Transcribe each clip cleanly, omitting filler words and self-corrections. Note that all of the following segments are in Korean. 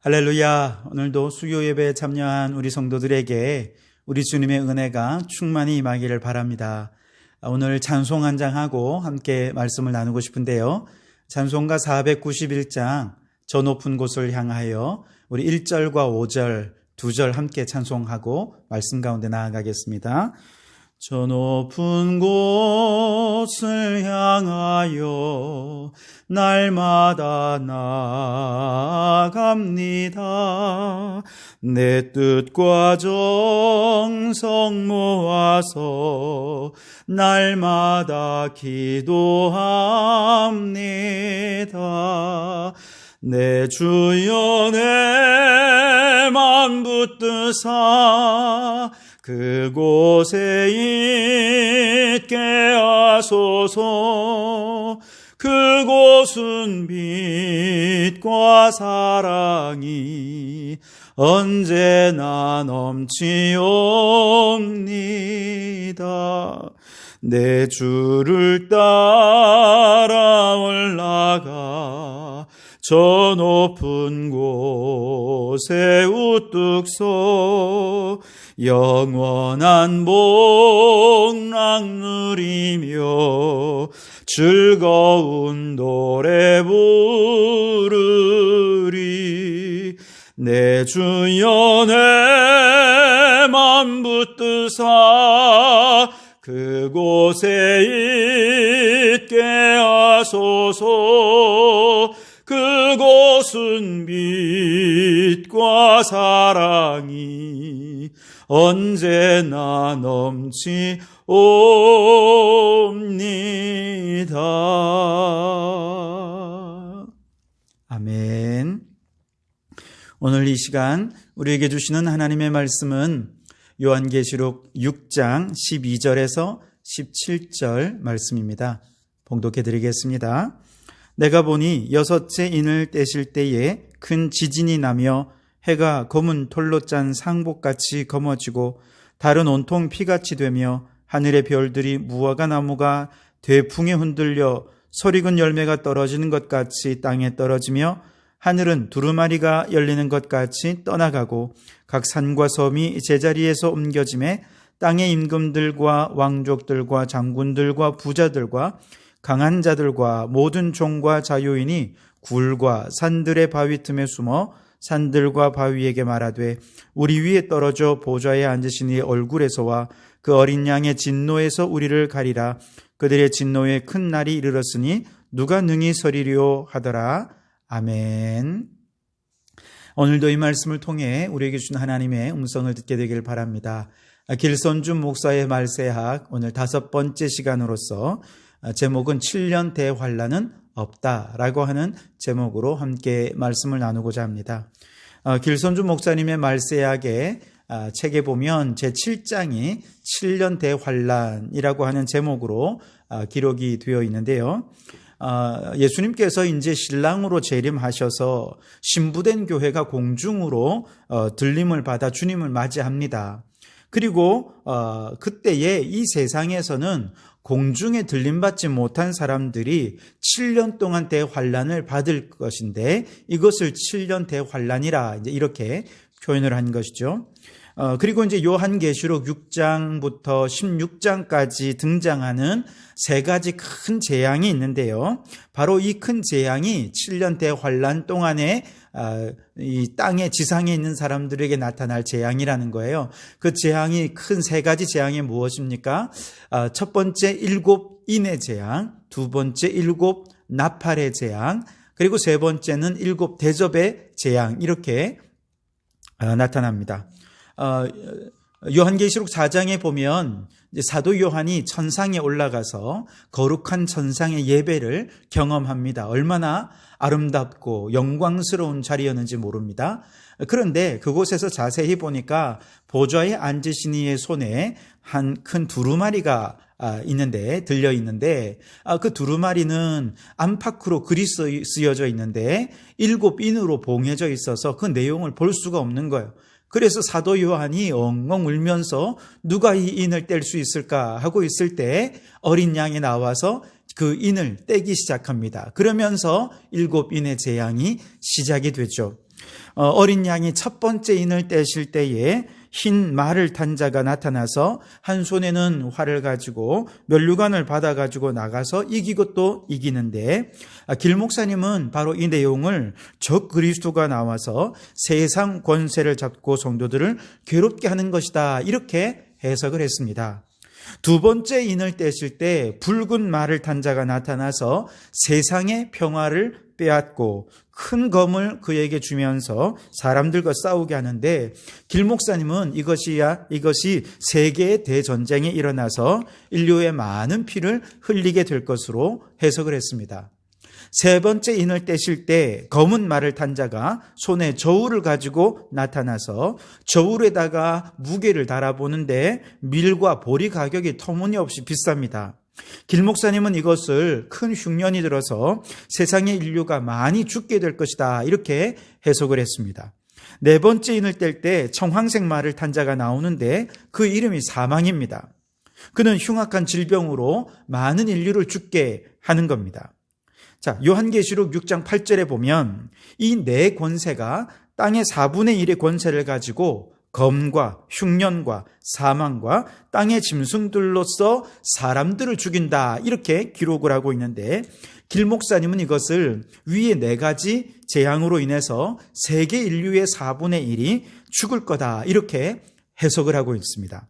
할렐루야. 오늘도 수요 예배에 참여한 우리 성도들에게 우리 주님의 은혜가 충만히 임하기를 바랍니다. 오늘 찬송 한 장하고 함께 말씀을 나누고 싶은데요. 찬송가 491장 저 높은 곳을 향하여 우리 1절과 5절 2절 함께 찬송하고 말씀 가운데 나아가겠습니다. 저 높은 곳을 향하여 날마다 나아갑니다. 내 뜻과 정성 모아서 날마다 기도합니다. 내 주여 내 맘 붙드사 그곳에 있게 하소서. 그곳은 빛과 사랑이 언제나 넘치옵니다. 내 주를 따라 올라가 저 높은 곳에 우뚝 서 영원한 복락 누리며 즐거운 노래 부르리. 내 주여 내 맘 붙드사 그곳에 있게 하소서. 그곳은 빛과 사랑이 언제나 넘치옵니다. 아멘. 오늘 이 시간 우리에게 주시는 하나님의 말씀은 요한계시록 6장 12절에서 17절 말씀입니다. 봉독해 드리겠습니다. 내가 보니 여섯째 인을 떼실 때에 큰 지진이 나며 해가 검은 톨로 짠 상복같이 검어지고 달은 온통 피같이 되며 하늘의 별들이 무화과 나무가 대풍에 흔들려 설익은 열매가 떨어지는 것 같이 땅에 떨어지며 하늘은 두루마리가 열리는 것 같이 떠나가고 각 산과 섬이 제자리에서 옮겨짐에 땅의 임금들과 왕족들과 장군들과 부자들과 강한 자들과 모든 종과 자유인이 굴과 산들의 바위 틈에 숨어 산들과 바위에게 말하되 우리 위에 떨어져 보좌에 앉으신 이의 얼굴에서와 그 어린 양의 진노에서 우리를 가리라. 그들의 진노에 큰 날이 이르렀으니 누가 능히 서리려 하더라. 아멘. 오늘도 이 말씀을 통해 우리에게 주신 하나님의 음성을 듣게 되길 바랍니다. 길선준 목사의 말세학 오늘 5번째 시간으로서 제목은 7년 대환란은 없다라고 하는 제목으로 함께 말씀을 나누고자 합니다. 길선준 목사님의 말세학의 책에 보면 제7장이 7년 대환란이라고 하는 제목으로 기록이 되어 있는데요. 예수님께서 이제 신랑으로 재림하셔서 신부된 교회가 공중으로 들림을 받아 주님을 맞이합니다. 그리고 그때에 이 세상에서는 공중에 들림받지 못한 사람들이 7년 동안 대환란을 받을 것인데 이것을 7년 대환란이라 이제 이렇게 표현을 한 것이죠. 그리고 이제 요한계시록 6장부터 16장까지 등장하는 3가지 큰 재앙이 있는데요. 바로 이 큰 재앙이 7년 대환란 동안에 이 땅에 지상에 있는 사람들에게 나타날 재앙이라는 거예요. 그 재앙이 큰 3가지 재앙이 무엇입니까? 첫 번째 7 인의 재앙, 두 번째 7 나팔의 재앙, 그리고 세 번째는 7 대접의 재앙, 이렇게 나타납니다. 요한계시록 4장에 보면 사도 요한이 천상에 올라가서 거룩한 천상의 예배를 경험합니다. 얼마나 아름답고 영광스러운 자리였는지 모릅니다. 그런데 그곳에서 자세히 보니까 보좌에 앉으신 이의 손에 한 큰 두루마리가 들려 있는데 그 두루마리는 안팎으로 글이 쓰여져 있는데 7 인으로 봉해져 있어서 그 내용을 볼 수가 없는 거예요. 그래서 사도 요한이 엉엉 울면서 누가 이 인을 뗄 수 있을까 하고 있을 때 어린 양이 나와서 그 인을 떼기 시작합니다. 그러면서 7인의 재앙이 시작이 되죠. 어린 양이 첫 번째 인을 떼실 때에 흰 말을 탄 자가 나타나서 한 손에는 활을 가지고 면류관을 받아가지고 나가서 이기고 또 이기는데, 길 목사님은 바로 이 내용을 적 그리스도가 나와서 세상 권세를 잡고 성도들을 괴롭게 하는 것이다, 이렇게 해석을 했습니다. 두 번째 인을 떼실 때 붉은 말을 탄 자가 나타나서 세상의 평화를 빼앗고 큰 검을 그에게 주면서 사람들과 싸우게 하는데, 길 목사님은 이것이 세계의 대전쟁이 일어나서 인류의 많은 피를 흘리게 될 것으로 해석을 했습니다. 세 번째 인을 떼실 때 검은 말을 탄 자가 손에 저울을 가지고 나타나서 저울에다가 무게를 달아보는데 밀과 보리 가격이 터무니없이 비쌉니다. 길 목사님은 이것을 큰 흉년이 들어서 세상의 인류가 많이 죽게 될 것이다, 이렇게 해석을 했습니다. 네 번째 인을 뗄 때 청황색 말을 탄 자가 나오는데 그 이름이 사망입니다. 그는 흉악한 질병으로 많은 인류를 죽게 하는 겁니다. 자, 요한계시록 6장 8절에 보면 이 네 권세가 땅의 4분의 1의 권세를 가지고 검과 흉년과 사망과 땅의 짐승들로서 사람들을 죽인다, 이렇게 기록을 하고 있는데, 길 목사님은 이것을 위에 네 가지 재앙으로 인해서 세계 인류의 4분의 1이 죽을 거다, 이렇게 해석을 하고 있습니다.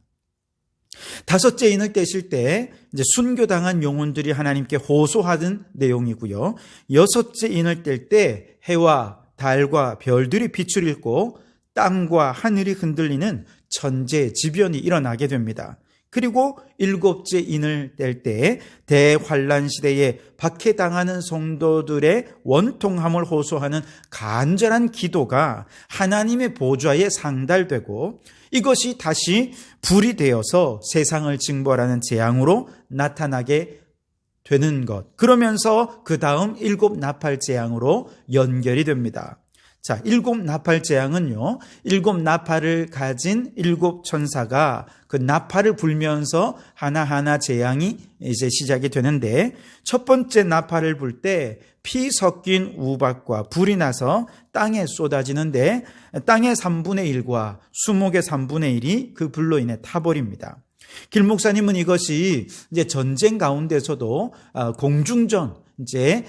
다섯째 인을 떼실 때 이제 순교당한 영혼들이 하나님께 호소하는 내용이고요. 여섯째 인을 뗄 때 해와 달과 별들이 빛을 잃고 땅과 하늘이 흔들리는 천재지변이 일어나게 됩니다. 그리고 일곱째 인을 뗄 때 대환란 시대에 박해당하는 성도들의 원통함을 호소하는 간절한 기도가 하나님의 보좌에 상달되고, 이것이 다시 불이 되어서 세상을 징벌하는 재앙으로 나타나게 되는 것. 그러면서 그 다음 일곱 나팔 재앙으로 연결이 됩니다. 자, 일곱 나팔 재앙은요, 일곱 나팔을 가진 일곱 천사가 그 나팔을 불면서 하나하나 재앙이 이제 시작이 되는데, 첫 번째 나팔을 불 때 피 섞인 우박과 불이 나서 땅에 쏟아지는데, 땅의 3분의 1과 수목의 3분의 1이 그 불로 인해 타버립니다. 길 목사님은 이것이 이제 전쟁 가운데서도 공중전, 이제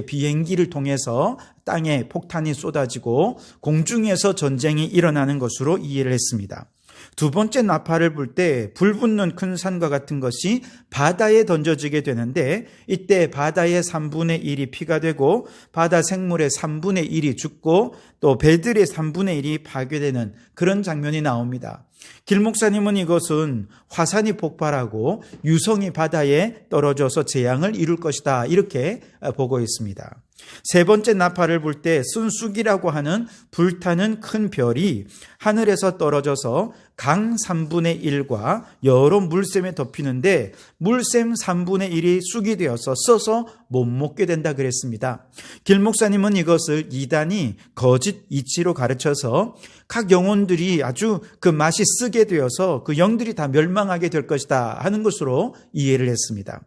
비행기를 통해서 땅에 폭탄이 쏟아지고 공중에서 전쟁이 일어나는 것으로 이해를 했습니다. 두 번째 나팔을 불 때 불 붙는 큰 산과 같은 것이 바다에 던져지게 되는데, 이때 바다의 3분의 1이 피가 되고 바다 생물의 3분의 1이 죽고 또 배들의 3분의 1이 파괴되는 그런 장면이 나옵니다. 길 목사님은 이것은 화산이 폭발하고 유성이 바다에 떨어져서 재앙을 이룰 것이다, 이렇게 보고 있습니다. 세 번째 나팔을 불 때 순수기라고 하는 불타는 큰 별이 하늘에서 떨어져서 강 3분의 1과 여러 물샘에 덮이는데, 물샘 3분의 1이 쑥이 되어서 써서 못 먹게 된다 그랬습니다. 길 목사님은 이것을 이단이 거짓 이치로 가르쳐서 각 영혼들이 아주 그 맛이 쓰게 되어서 그 영들이 다 멸망하게 될 것이다 하는 것으로 이해를 했습니다.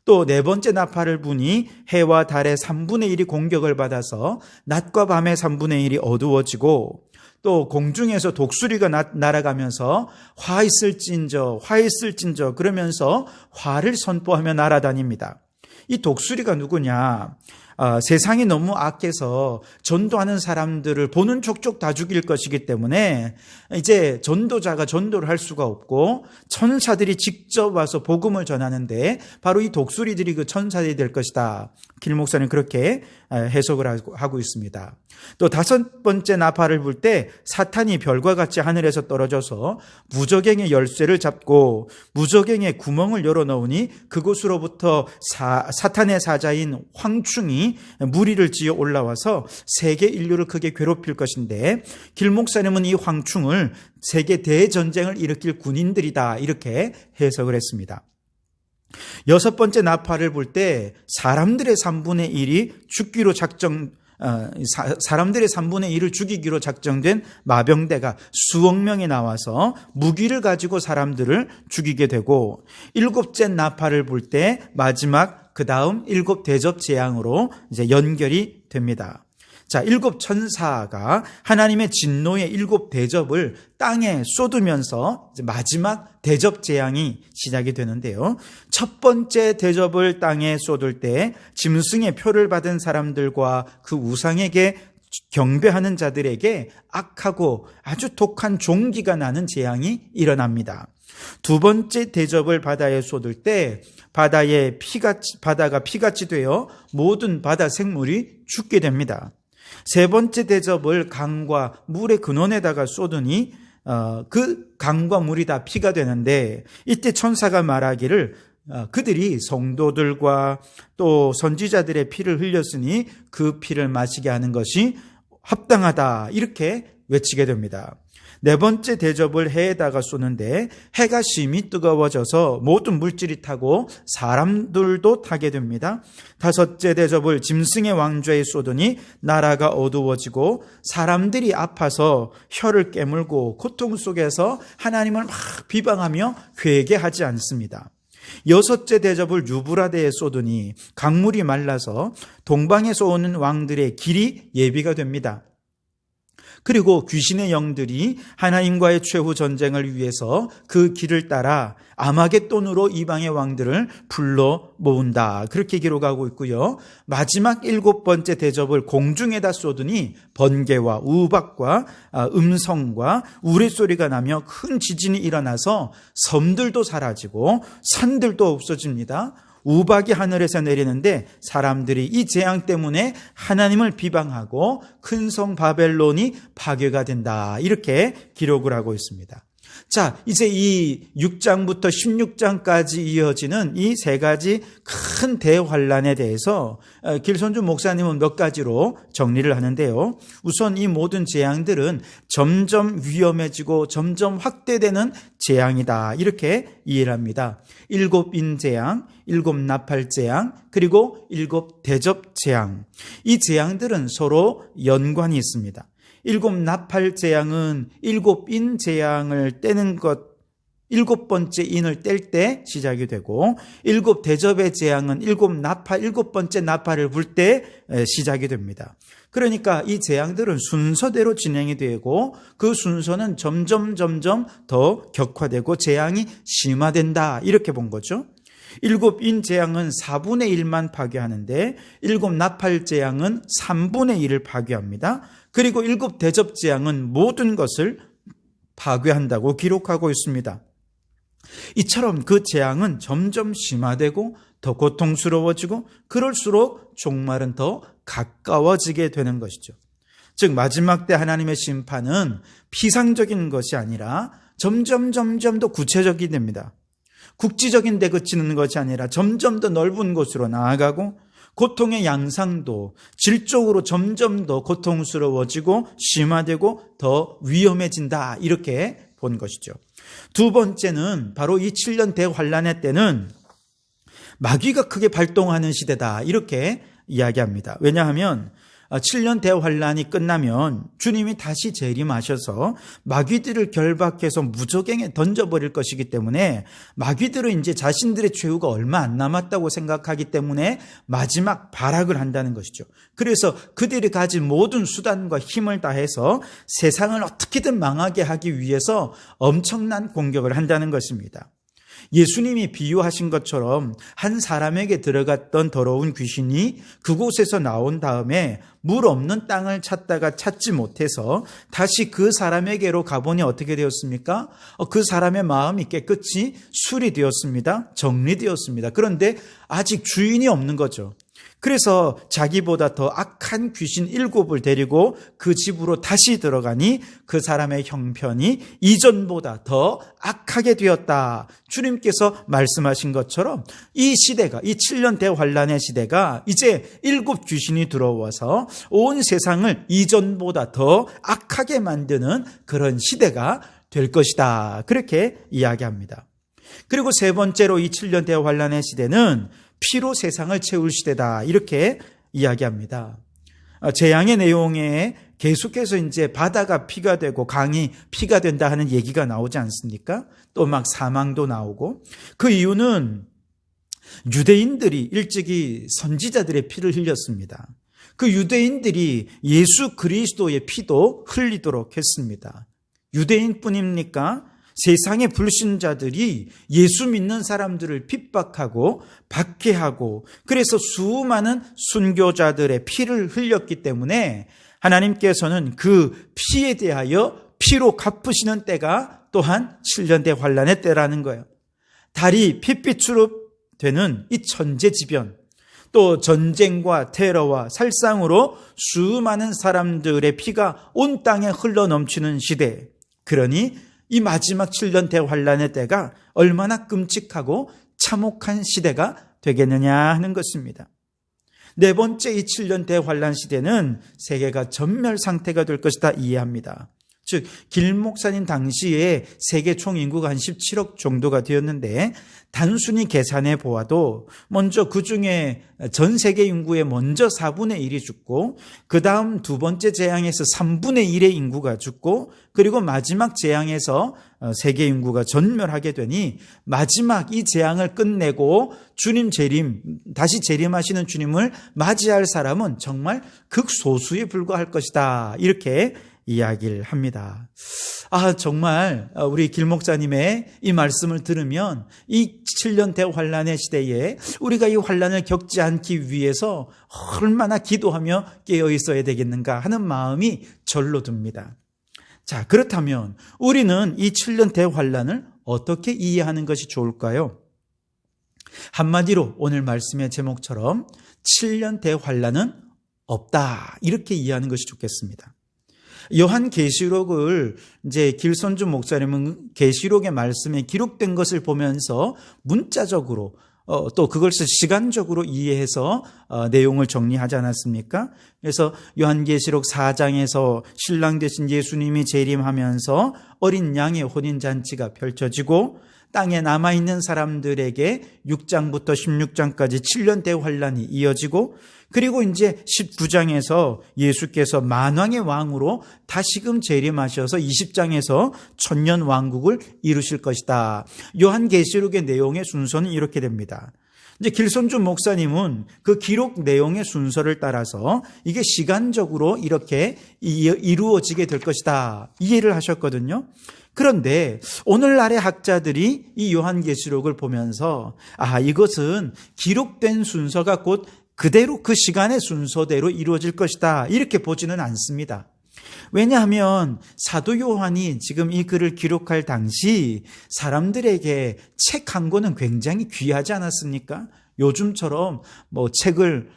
또 네 번째 나팔을 부니 해와 달의 3분의 1이 공격을 받아서 낮과 밤의 3분의 1이 어두워지고, 또 공중에서 독수리가 날아가면서 화 있을진저 그러면서 화를 선포하며 날아다닙니다. 이 독수리가 누구냐? 세상이 너무 악해서 전도하는 사람들을 보는 족족 다 죽일 것이기 때문에 이제 전도자가 전도를 할 수가 없고 천사들이 직접 와서 복음을 전하는데 바로 이 독수리들이 그 천사들이 될 것이다. 길 목사는 그렇게 해석을 하고 있습니다. 또 다섯 번째 나팔을 불 때 사탄이 별과 같이 하늘에서 떨어져서 무저갱의 열쇠를 잡고 무저갱의 구멍을 열어놓으니 그곳으로부터 사탄의 사자인 황충이 무리를 지어 올라와서 세계 인류를 크게 괴롭힐 것인데, 길 목사님은 이 황충을 세계 대전쟁을 일으킬 군인들이다, 이렇게 해석을 했습니다. 여섯 번째 나팔을 불 때 사람들의 3분의 1이 죽기로 사람들의 3분의 1을 죽이기로 작정된 마병대가 수억 명이 나와서 무기를 가지고 사람들을 죽이게 되고, 일곱째 나팔을 불 때 마지막 그 다음 일곱 대접 재앙으로 이제 연결이 됩니다. 자, 7 천사가 하나님의 진노의 7 대접을 땅에 쏟으면서 이제 마지막 대접 재앙이 시작이 되는데요. 첫 번째 대접을 땅에 쏟을 때 짐승의 표를 받은 사람들과 그 우상에게 경배하는 자들에게 악하고 아주 독한 종기가 나는 재앙이 일어납니다. 두 번째 대접을 바다에 쏟을 때 바다가 피같이 되어 모든 바다 생물이 죽게 됩니다. 세 번째 대접을 강과 물의 근원에다가 쏟으니 그 강과 물이 다 피가 되는데, 이때 천사가 말하기를 그들이 성도들과 또 선지자들의 피를 흘렸으니 그 피를 마시게 하는 것이 합당하다, 이렇게 외치게 됩니다. 네 번째 대접을 해에다가 쏘는데 해가 심히 뜨거워져서 모든 물질이 타고 사람들도 타게 됩니다. 다섯째 대접을 짐승의 왕좌에 쏘더니 나라가 어두워지고 사람들이 아파서 혀를 깨물고 고통 속에서 하나님을 막 비방하며 회개하지 않습니다. 여섯째 대접을 유브라데에 쏘더니 강물이 말라서 동방에서 오는 왕들의 길이 예비가 됩니다. 그리고 귀신의 영들이 하나님과의 최후 전쟁을 위해서 그 길을 따라 아마겟돈으로 이방의 왕들을 불러 모은다, 그렇게 기록하고 있고요. 마지막 7번째 대접을 공중에다 쏟으니 번개와 우박과 음성과 우레소리가 나며 큰 지진이 일어나서 섬들도 사라지고 산들도 없어집니다. 우박이 하늘에서 내리는데 사람들이 이 재앙 때문에 하나님을 비방하고 큰 성 바벨론이 파괴가 된다, 이렇게 기록을 하고 있습니다. 자, 이제 이 6장부터 16장까지 이어지는 이 세 가지 큰 대환란에 대해서 길손주 목사님은 몇 가지로 정리를 하는데요. 우선 이 모든 재앙들은 점점 위험해지고 점점 확대되는 재앙이다, 이렇게 이해를 합니다. 7 인재앙, 7 나팔재앙, 그리고 7 대접재앙. 이 재앙들은 서로 연관이 있습니다. 7 나팔재앙은 7 인재앙을 떼는 것, 7번째 인을 뗄 때 시작이 되고, 7 대접의 재앙은 7 번째 나팔을 불 때 시작이 됩니다. 그러니까 이 재앙들은 순서대로 진행이 되고 그 순서는 점점 더 격화되고 재앙이 심화된다, 이렇게 본 거죠. 7 인재앙은 4분의 1만 파괴하는데 7 나팔재앙은 3분의 1을 파괴합니다. 그리고 7 대접재앙은 모든 것을 파괴한다고 기록하고 있습니다. 이처럼 그 재앙은 점점 심화되고 더 고통스러워지고 그럴수록 종말은 더 가까워지게 되는 것이죠. 즉 마지막 때 하나님의 심판은 피상적인 것이 아니라 점점 더 구체적이 됩니다. 국지적인 데 그치는 것이 아니라 점점 더 넓은 곳으로 나아가고 고통의 양상도 질적으로 점점 더 고통스러워지고 심화되고 더 위험해진다, 이렇게 본 것이죠. 두 번째는 바로 이 7년 대환란의 때는 마귀가 크게 발동하는 시대다, 이렇게 이야기합니다. 왜냐하면 7년 대환란이 끝나면 주님이 다시 재림하셔서 마귀들을 결박해서 무저갱에 던져버릴 것이기 때문에 마귀들은 이제 자신들의 최후가 얼마 안 남았다고 생각하기 때문에 마지막 발악을 한다는 것이죠. 그래서 그들이 가진 모든 수단과 힘을 다해서 세상을 어떻게든 망하게 하기 위해서 엄청난 공격을 한다는 것입니다. 예수님이 비유하신 것처럼 한 사람에게 들어갔던 더러운 귀신이 그곳에서 나온 다음에 물 없는 땅을 찾다가 찾지 못해서 다시 그 사람에게로 가보니 어떻게 되었습니까? 그 사람의 마음이 깨끗이 수리되었습니다. 정리되었습니다. 그런데 아직 주인이 없는 거죠. 그래서 자기보다 더 악한 귀신 7을 데리고 그 집으로 다시 들어가니 그 사람의 형편이 이전보다 더 악하게 되었다. 주님께서 말씀하신 것처럼 이 시대가, 이 7년 대환란의 시대가 이제 7 귀신이 들어와서 온 세상을 이전보다 더 악하게 만드는 그런 시대가 될 것이다, 그렇게 이야기합니다. 그리고 세 번째로 이 7년 대환란의 시대는 피로 세상을 채울 시대다, 이렇게 이야기합니다. 재앙의 내용에 계속해서 이제 바다가 피가 되고 강이 피가 된다 하는 얘기가 나오지 않습니까? 또 막 사망도 나오고. 그 이유는 유대인들이 일찍이 선지자들의 피를 흘렸습니다. 그 유대인들이 예수 그리스도의 피도 흘리도록 했습니다. 유대인뿐입니까? 세상의 불신자들이 예수 믿는 사람들을 핍박하고 박해하고 그래서 수많은 순교자들의 피를 흘렸기 때문에 하나님께서는 그 피에 대하여 피로 갚으시는 때가 또한 7년 대환란의 때라는 거예요. 달이 핏빛으로 되는 이 천재지변, 또 전쟁과 테러와 살상으로 수많은 사람들의 피가 온 땅에 흘러넘치는 시대, 그러니 이 마지막 7년 대환란의 때가 얼마나 끔찍하고 참혹한 시대가 되겠느냐 하는 것입니다. 네 번째 이 7년 대환란 시대는 세계가 전멸 상태가 될 것이다 이해합니다. 즉 길 목사님 당시에 세계 총인구가 한 17억 정도가 되었는데 단순히 계산해 보아도 먼저 그중에 전 세계 인구의 먼저 4분의 1이 죽고 그 다음 두 번째 재앙에서 3분의 1의 인구가 죽고 그리고 마지막 재앙에서 세계 인구가 전멸하게 되니 마지막 이 재앙을 끝내고 주님 재림, 다시 재림하시는 주님을 맞이할 사람은 정말 극소수에 불과할 것이다. 이렇게 이야기를 합니다. 정말 우리 길 목사님의 이 말씀을 들으면 이 7년 대환란의 시대에 우리가 이 환란을 겪지 않기 위해서 얼마나 기도하며 깨어 있어야 되겠는가 하는 마음이 절로 듭니다. 자, 그렇다면 우리는 이 7년 대환란을 어떻게 이해하는 것이 좋을까요? 한마디로 오늘 말씀의 제목처럼 7년 대환란은 없다. 이렇게 이해하는 것이 좋겠습니다. 요한계시록을 이제 길손주 목사님은 계시록의 말씀에 기록된 것을 보면서 문자적으로 또 그것을 시간적으로 이해해서 내용을 정리하지 않았습니까? 그래서 요한계시록 4장에서 신랑 되신 예수님이 재림하면서 어린 양의 혼인잔치가 펼쳐지고 땅에 남아있는 사람들에게 6장부터 16장까지 7년 대환란이 이어지고 그리고 이제 19장에서 예수께서 만왕의 왕으로 다시금 재림하셔서 20장에서 천년 왕국을 이루실 것이다. 요한계시록의 내용의 순서는 이렇게 됩니다. 이제 길손주 목사님은 그 기록 내용의 순서를 따라서 이게 시간적으로 이렇게 이루어지게 될 것이다. 이해를 하셨거든요. 그런데 오늘날의 학자들이 이 요한계시록을 보면서 이것은 기록된 순서가 곧 그대로 그 시간의 순서대로 이루어질 것이다. 이렇게 보지는 않습니다. 왜냐하면 사도 요한이 지금 이 글을 기록할 당시 사람들에게 책 한 권은 굉장히 귀하지 않았습니까? 요즘처럼 책을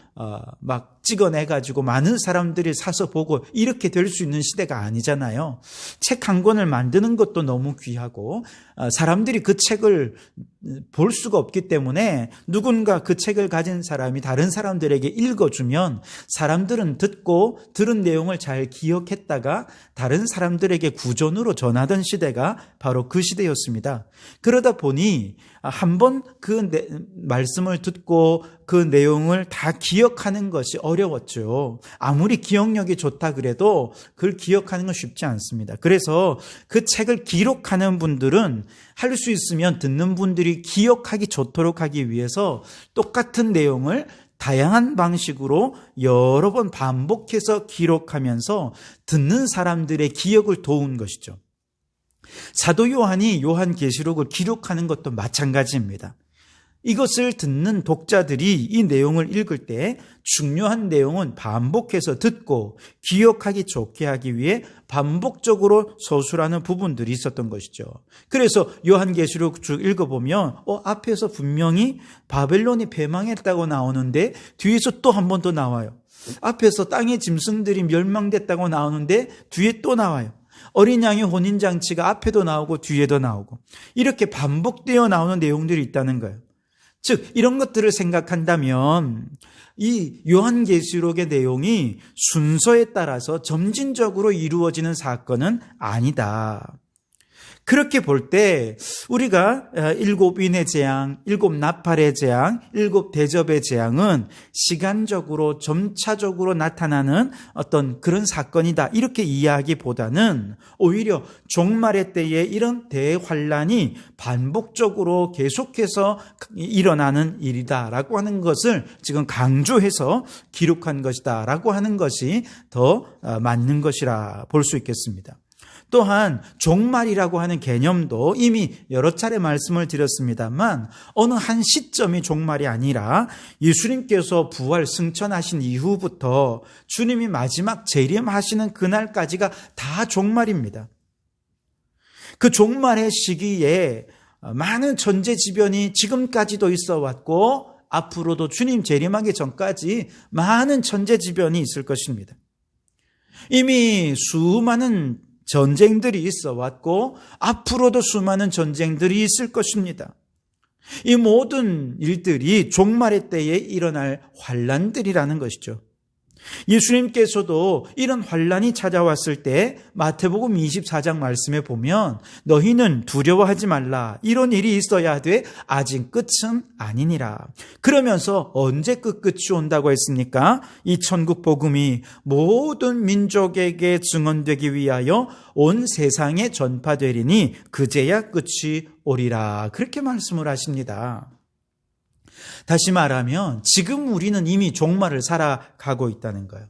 막 찍어내가지고 많은 사람들이 사서 보고 이렇게 될 수 있는 시대가 아니잖아요. 책 한 권을 만드는 것도 너무 귀하고 사람들이 그 책을 볼 수가 없기 때문에 누군가 그 책을 가진 사람이 다른 사람들에게 읽어주면 사람들은 듣고 들은 내용을 잘 기억했다가 다른 사람들에게 구전으로 전하던 시대가 바로 그 시대였습니다. 그러다 보니 한번 그 말씀을 듣고 그 내용을 다 기억하는 것이 어려웠죠. 아무리 기억력이 좋다 그래도 그걸 기억하는 건 쉽지 않습니다. 그래서 그 책을 기록하는 분들은 할 수 있으면 듣는 분들이 기억하기 좋도록 하기 위해서 똑같은 내용을 다양한 방식으로 여러 번 반복해서 기록하면서 듣는 사람들의 기억을 도운 것이죠. 사도 요한이 요한계시록을 기록하는 것도 마찬가지입니다. 이것을 듣는 독자들이 이 내용을 읽을 때 중요한 내용은 반복해서 듣고 기억하기 좋게 하기 위해 반복적으로 서술하는 부분들이 있었던 것이죠. 그래서 요한계시록 쭉 읽어보면 앞에서 분명히 바벨론이 패망했다고 나오는데 뒤에서 또 한 번 더 나와요. 앞에서 땅의 짐승들이 멸망됐다고 나오는데 뒤에 또 나와요. 어린 양의 혼인잔치가 앞에도 나오고 뒤에도 나오고 이렇게 반복되어 나오는 내용들이 있다는 거예요. 즉 이런 것들을 생각한다면 이 요한계시록의 내용이 순서에 따라서 점진적으로 이루어지는 사건은 아니다. 그렇게 볼 때 우리가 7인의 재앙, 7나팔의 재앙, 7대접의 재앙은 시간적으로 점차적으로 나타나는 어떤 그런 사건이다, 이렇게 이해하기보다는 오히려 종말의 때에 이런 대환란이 반복적으로 계속해서 일어나는 일이다라고 하는 것을 지금 강조해서 기록한 것이다라고 하는 것이 더 맞는 것이라 볼 수 있겠습니다. 또한 종말이라고 하는 개념도 이미 여러 차례 말씀을 드렸습니다만 어느 한 시점이 종말이 아니라 예수님께서 부활 승천하신 이후부터 주님이 마지막 재림하시는 그날까지가 다 종말입니다. 그 종말의 시기에 많은 천재지변이 지금까지도 있어 왔고 앞으로도 주님 재림하기 전까지 많은 천재지변이 있을 것입니다. 이미 수많은 전쟁들이 있어 왔고 앞으로도 수많은 전쟁들이 있을 것입니다. 이 모든 일들이 종말의 때에 일어날 환란들이라는 것이죠. 예수님께서도 이런 환란이 찾아왔을 때 마태복음 24장 말씀에 보면 너희는 두려워하지 말라, 이런 일이 있어야 돼 아직 끝은 아니니라. 그러면서 언제 그 끝이 온다고 했습니까? 이 천국 복음이 모든 민족에게 증언되기 위하여 온 세상에 전파되리니 그제야 끝이 오리라, 그렇게 말씀을 하십니다. 다시 말하면 지금 우리는 이미 종말을 살아가고 있다는 거예요.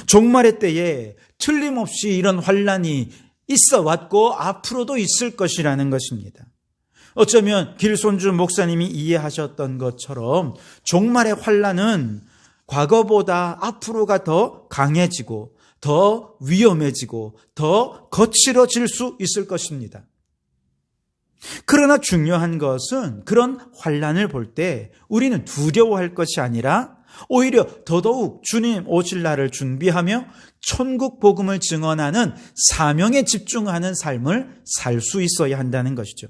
종말의 때에 틀림없이 이런 환란이 있어 왔고 앞으로도 있을 것이라는 것입니다. 어쩌면 길손주 목사님이 이해하셨던 것처럼 종말의 환란은 과거보다 앞으로가 더 강해지고 더 위험해지고 더 거칠어질 수 있을 것입니다. 그러나 중요한 것은 그런 환란을 볼 때 우리는 두려워할 것이 아니라 오히려 더더욱 주님 오실 날을 준비하며 천국 복음을 증언하는 사명에 집중하는 삶을 살 수 있어야 한다는 것이죠.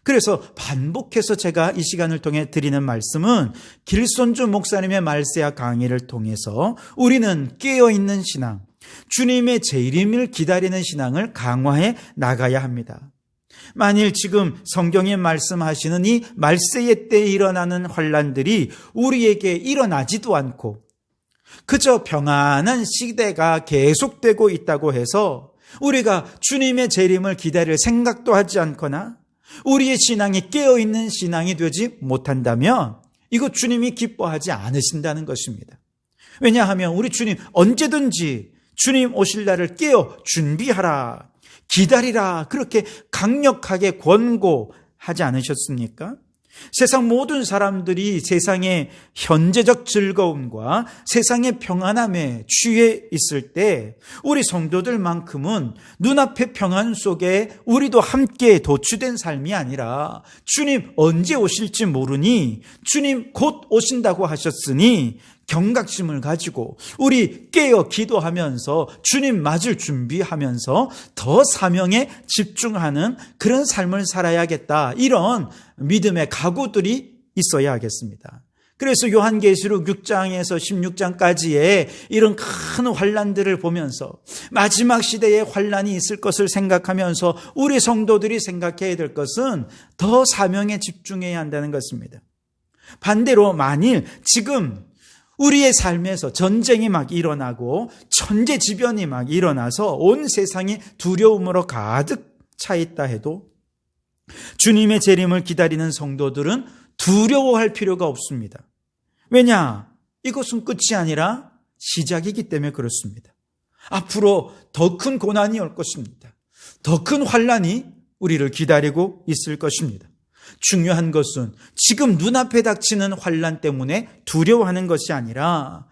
그래서 반복해서 제가 이 시간을 통해 드리는 말씀은 길손주 목사님의 말세아 강의를 통해서 우리는 깨어있는 신앙, 주님의 재림을 기다리는 신앙을 강화해 나가야 합니다. 만일 지금 성경에 말씀하시는 이 말세의 때에 일어나는 환란들이 우리에게 일어나지도 않고 그저 평안한 시대가 계속되고 있다고 해서 우리가 주님의 재림을 기다릴 생각도 하지 않거나 우리의 신앙이 깨어있는 신앙이 되지 못한다면 이거 주님이 기뻐하지 않으신다는 것입니다. 왜냐하면 우리 주님 언제든지 주님 오실 날을 깨어 준비하라, 기다리라, 그렇게 강력하게 권고하지 않으셨습니까? 세상 모든 사람들이 세상의 현재적 즐거움과 세상의 평안함에 취해 있을 때 우리 성도들만큼은 눈앞의 평안 속에 우리도 함께 도취된 삶이 아니라 주님 언제 오실지 모르니 주님 곧 오신다고 하셨으니 경각심을 가지고 우리 깨어 기도하면서 주님 맞을 준비하면서 더 사명에 집중하는 그런 삶을 살아야겠다, 이런 믿음의 각오들이 있어야 하겠습니다. 그래서 요한계시록 6장에서 16장까지의 이런 큰 환란들을 보면서 마지막 시대에 환란이 있을 것을 생각하면서 우리 성도들이 생각해야 될 것은 더 사명에 집중해야 한다는 것입니다. 반대로 만일 지금 우리의 삶에서 전쟁이 막 일어나고 천재지변이 막 일어나서 온 세상이 두려움으로 가득 차 있다 해도 주님의 재림을 기다리는 성도들은 두려워할 필요가 없습니다. 왜냐? 이것은 끝이 아니라 시작이기 때문에 그렇습니다. 앞으로 더 큰 고난이 올 것입니다. 더 큰 환란이 우리를 기다리고 있을 것입니다. 중요한 것은 지금 눈앞에 닥치는 환란 때문에 두려워하는 것이 아니라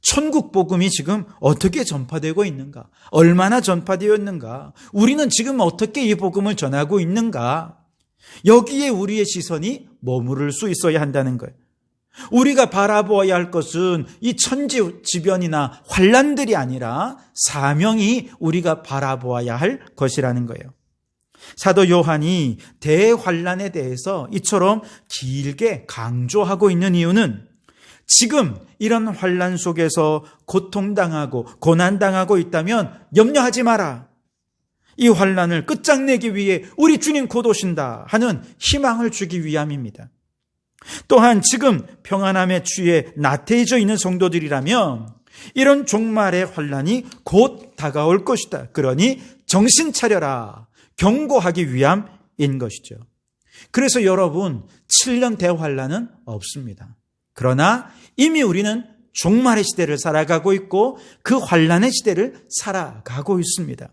천국 복음이 지금 어떻게 전파되고 있는가, 얼마나 전파되어 있는가, 우리는 지금 어떻게 이 복음을 전하고 있는가, 여기에 우리의 시선이 머무를 수 있어야 한다는 거예요. 우리가 바라보아야 할 것은 이 천지지변이나 환란들이 아니라 사명이 우리가 바라보아야 할 것이라는 거예요. 사도 요한이 대환란에 대해서 이처럼 길게 강조하고 있는 이유는 지금 이런 환란 속에서 고통당하고 고난당하고 있다면 염려하지 마라. 이 환난을 끝장내기 위해 우리 주님 곧 오신다 하는 희망을 주기 위함입니다. 또한 지금 평안함의 주에 나태해져 있는 성도들이라면 이런 종말의 환난이 곧 다가올 것이다. 그러니 정신 차려라, 경고하기 위함인 것이죠. 그래서 여러분, 7년 대환난은 없습니다. 그러나 이미 우리는 종말의 시대를 살아가고 있고 그 환난의 시대를 살아가고 있습니다.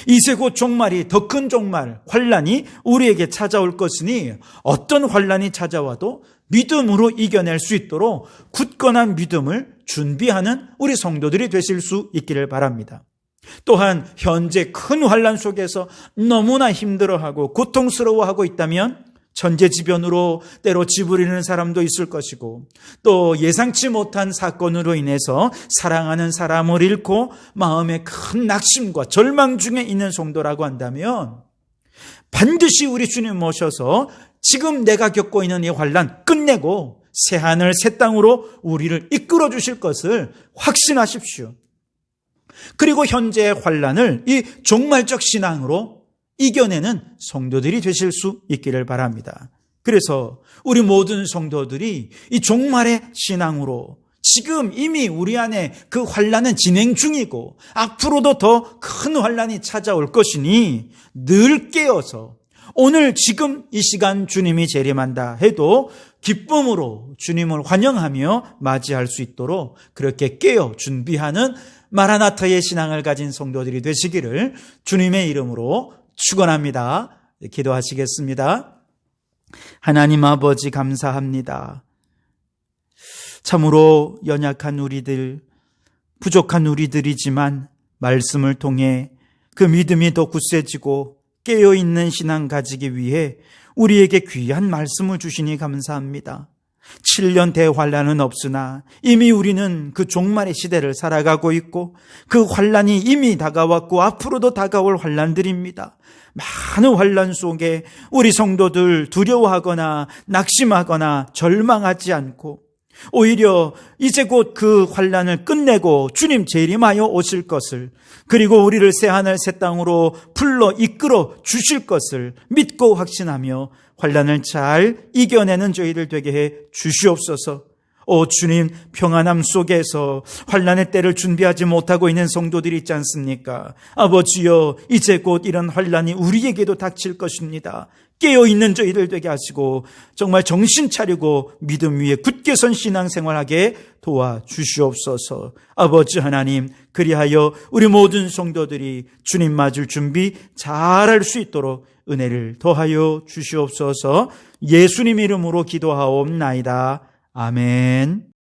이제 곧 종말이, 더 큰 종말, 환난이 우리에게 찾아올 것이니 어떤 환난이 찾아와도 믿음으로 이겨낼 수 있도록 굳건한 믿음을 준비하는 우리 성도들이 되실 수 있기를 바랍니다. 또한 현재 큰 환난 속에서 너무나 힘들어하고 고통스러워하고 있다면 천재지변으로 때로 지부리는 사람도 있을 것이고, 또 예상치 못한 사건으로 인해서 사랑하는 사람을 잃고 마음에 큰 낙심과 절망 중에 있는 성도라고 한다면 반드시 우리 주님 모셔서 지금 내가 겪고 있는 이 환난 끝내고 새하늘 새 땅으로 우리를 이끌어 주실 것을 확신하십시오. 그리고 현재의 환난을 이 종말적 신앙으로 이겨내는 성도들이 되실 수 있기를 바랍니다. 그래서 우리 모든 성도들이 이 종말의 신앙으로 지금 이미 우리 안에 그 환난은 진행 중이고 앞으로도 더 큰 환난이 찾아올 것이니 늘 깨어서 오늘 지금 이 시간 주님이 재림한다 해도 기쁨으로 주님을 환영하며 맞이할 수 있도록 그렇게 깨어 준비하는 마라나타의 신앙을 가진 성도들이 되시기를 주님의 이름으로 축원합니다. 기도하시겠습니다. 하나님 아버지 감사합니다. 참으로 연약한 우리들, 부족한 우리들이지만 말씀을 통해 그 믿음이 더 굳세지고 깨어있는 신앙 가지기 위해 우리에게 귀한 말씀을 주시니 감사합니다. 7년 대환란은 없으나 이미 우리는 그 종말의 시대를 살아가고 있고 그 환란이 이미 다가왔고 앞으로도 다가올 환란들입니다. 많은 환란 속에 우리 성도들 두려워하거나 낙심하거나 절망하지 않고 오히려 이제 곧 그 환란을 끝내고 주님 재림하여 오실 것을, 그리고 우리를 새하늘 새 땅으로 불러 이끌어 주실 것을 믿고 확신하며 환란을 잘 이겨내는 저희들 되게 해 주시옵소서. 오 주님, 평안함 속에서 환란의 때를 준비하지 못하고 있는 성도들이 있지 않습니까? 아버지여, 이제 곧 이런 환란이 우리에게도 닥칠 것입니다. 깨어있는 저희들 되게 하시고 정말 정신 차리고 믿음 위에 굳게 선 신앙생활하게 도와주시옵소서. 아버지 하나님, 그리하여 우리 모든 성도들이 주님 맞을 준비 잘할 수 있도록 은혜를 더하여 주시옵소서. 예수님 이름으로 기도하옵나이다. 아멘.